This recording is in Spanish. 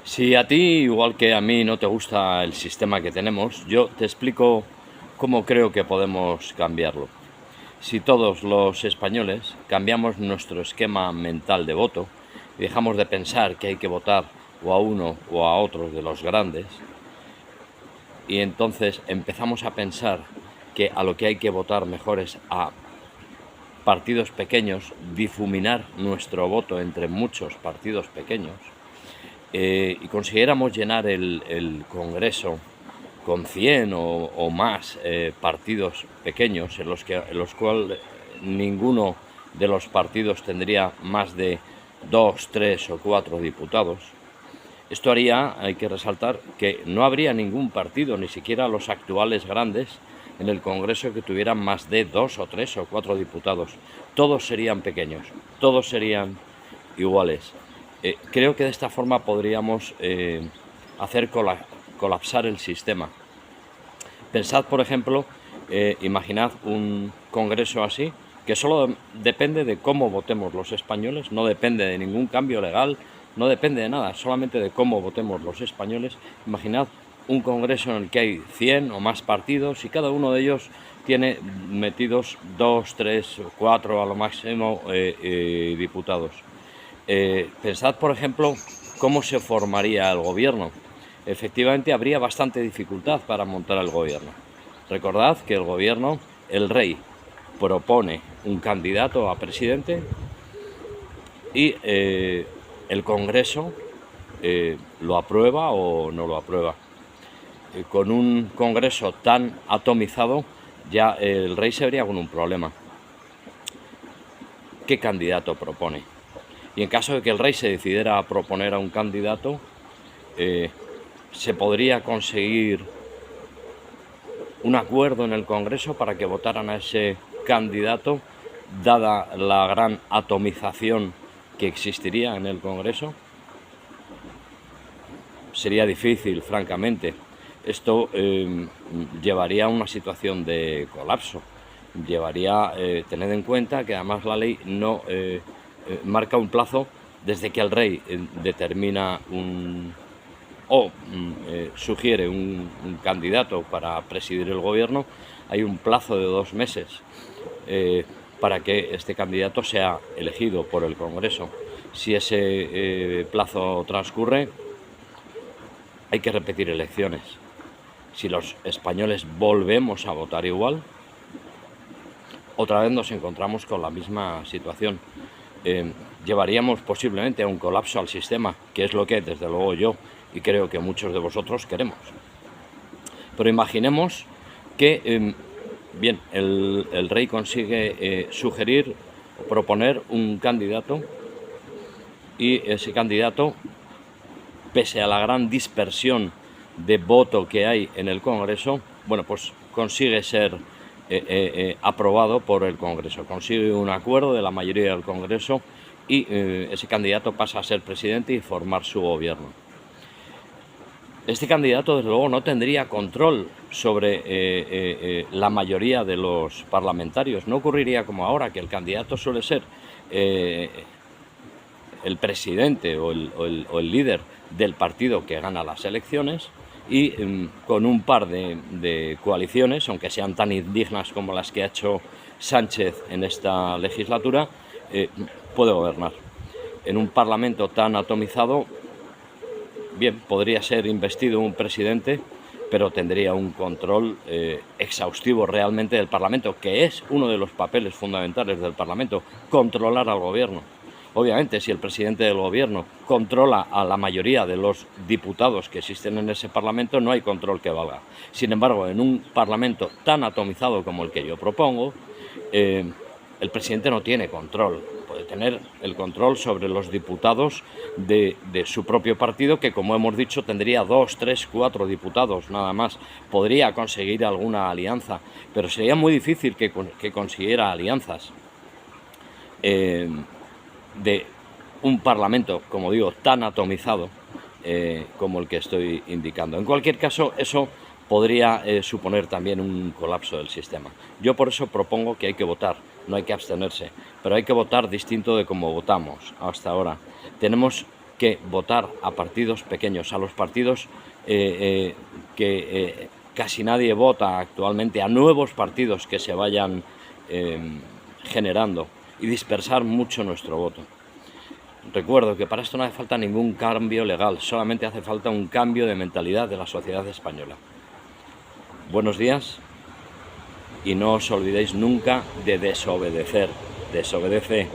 Si a ti, igual que a mí, no te gusta el sistema que tenemos, yo te explico cómo creo que podemos cambiarlo. Si todos los españoles cambiamos nuestro esquema mental de voto y dejamos de pensar que hay que votar o a uno o a otros de los grandes, y entonces empezamos a pensar que a lo que hay que votar mejor es a partidos pequeños, difuminar nuestro voto entre muchos partidos pequeños, y consiguiéramos llenar el Congreso con 100 o más partidos pequeños, en los cuales ninguno de los partidos tendría más de 2, 3 o 4 diputados. Esto haría, hay que resaltar, que no habría ningún partido, ni siquiera los actuales grandes, en el Congreso que tuvieran más de 2 o 3 o 4 diputados. Todos serían pequeños, todos serían iguales. Creo que de esta forma podríamos hacer colapsar el sistema. Pensad, por ejemplo, imaginad un congreso así, que solo depende de cómo votemos los españoles, no depende de ningún cambio legal, no depende de nada, solamente de cómo votemos los españoles. Imaginad un congreso en el que hay 100 o más partidos y cada uno de ellos tiene metidos 2, 3, 4 a lo máximo diputados. Pensad, por ejemplo, cómo se formaría el gobierno. Efectivamente, habría bastante dificultad para montar el gobierno. Recordad que el gobierno, el rey, propone un candidato a presidente y el Congreso lo aprueba o no lo aprueba. Con un Congreso tan atomizado, ya el rey se vería con un problema. ¿Qué candidato propone? Y en caso de que el rey se decidiera a proponer a un candidato, se podría conseguir un acuerdo en el Congreso para que votaran a ese candidato, dada la gran atomización que existiría en el Congreso. Sería difícil, francamente. Esto llevaría a una situación de colapso. Llevaría, tened en cuenta que además la ley no marca un plazo desde que el rey determina sugiere un candidato para presidir el gobierno. Hay un plazo de 2 meses para que este candidato sea elegido por el Congreso. Si ese plazo transcurre, hay que repetir elecciones. Si los españoles volvemos a votar igual, otra vez nos encontramos con la misma situación. Llevaríamos posiblemente a un colapso al sistema, que es lo que desde luego yo y creo que muchos de vosotros queremos. Pero imaginemos que bien, el rey consigue sugerir o proponer un candidato y ese candidato, pese a la gran dispersión de voto que hay en el Congreso, bueno, pues consigue ser aprobado por el Congreso, consigue un acuerdo de la mayoría del Congreso y ese candidato pasa a ser presidente y formar su gobierno. Este candidato, desde luego, no tendría control sobre la mayoría de los parlamentarios. No ocurriría como ahora, que el candidato suele ser el presidente o el líder del partido que gana las elecciones y con un par de coaliciones, aunque sean tan indignas como las que ha hecho Sánchez en esta legislatura, puede gobernar. En un parlamento tan atomizado, bien, podría ser investido un presidente, pero tendría un control exhaustivo realmente del Parlamento, que es uno de los papeles fundamentales del Parlamento, controlar al gobierno. Obviamente, si el presidente del gobierno controla a la mayoría de los diputados que existen en ese Parlamento, no hay control que valga. Sin embargo, en un Parlamento tan atomizado como el que yo propongo, el presidente no tiene control. Puede tener el control sobre los diputados de su propio partido, que, como hemos dicho, tendría 2, 3, 4 diputados nada más. Podría conseguir alguna alianza, pero sería muy difícil que consiguiera alianzas de un parlamento, como digo, tan atomizado como el que estoy indicando. En cualquier caso, eso podría suponer también un colapso del sistema. Yo por eso propongo que hay que votar, no hay que abstenerse, pero hay que votar distinto de como votamos hasta ahora. Tenemos que votar a partidos pequeños, a los partidos que casi nadie vota actualmente, a nuevos partidos que se vayan generando, y dispersar mucho nuestro voto. Recuerdo que para esto no hace falta ningún cambio legal, solamente hace falta un cambio de mentalidad de la sociedad española. Buenos días, y no os olvidéis nunca de desobedecer. Desobedece.